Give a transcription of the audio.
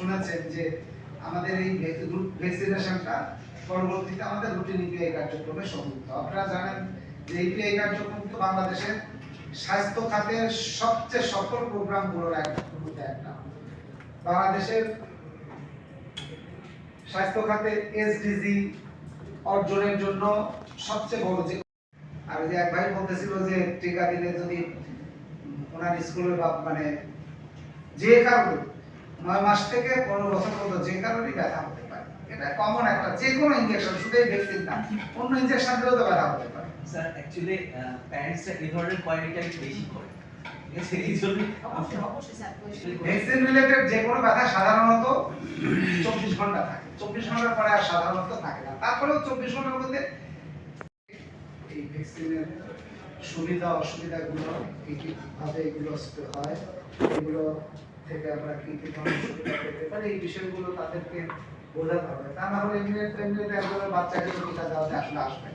শুনেছেন যে আমাদের এই ভ্যাকসিনেশনটা পরবর্তীতে আমাদের রুটিন ইপিআই কার্যক্রমে সংযুক্ত। আপনারা জানেন যে ইপিআই কার্যক্রম কিন্তু বাংলাদেশের স্বাস্থ্য খাতের সবচেয়ে সফল প্রোগ্রামগুলোর একটা। বাংলাদেশের স্বাস্থ্য খাতে এসডিজি অর্জনের জন্য সবচেয়ে বড় যে, আর যে এক ভাই বলতেছিল যে টিকা দিলে যদি ওনার স্কুলের মানে যে কারণে 9 মাস থেকে 15 বছর পর্যন্ত যে কারণে ব্যথা হতে পারে, এটা কমন একটা, যে কোনো ইনজেকশন, শুধু এই ভ্যাকসিন না, অন্য ইনজেকশন দিলেও তো ব্যথা হতে পারে। স্যার অ্যাকচুয়ালি প্যারেন্টসরা এই ধরনের কোয়ারিটা বেশি করে, ঠিক আছে? এই জন্য ভ্যাকসিন রিলেটেড যে কোনো ব্যথা সাধারণত 24 ঘন্টা থাকে, 24 ঘন্টার পরে আর সাধারণত থাকে না। তারপরেও 24 ঘন্টার মধ্যে এই ভ্যাকসিনের সুবিধা অসুবিধাগুলো কি কি ভাবে এগুলো হয়, এগুলো থেকে আমরা কি কি ধরনের সুবিধা পেতে পারি, এই বিষয়গুলো তাদেরকে বোঝাতে হবে। তা না হলে এমনিতে একজনের বাচ্চাকে টিকা দেওয়াতে আসলে আসবে।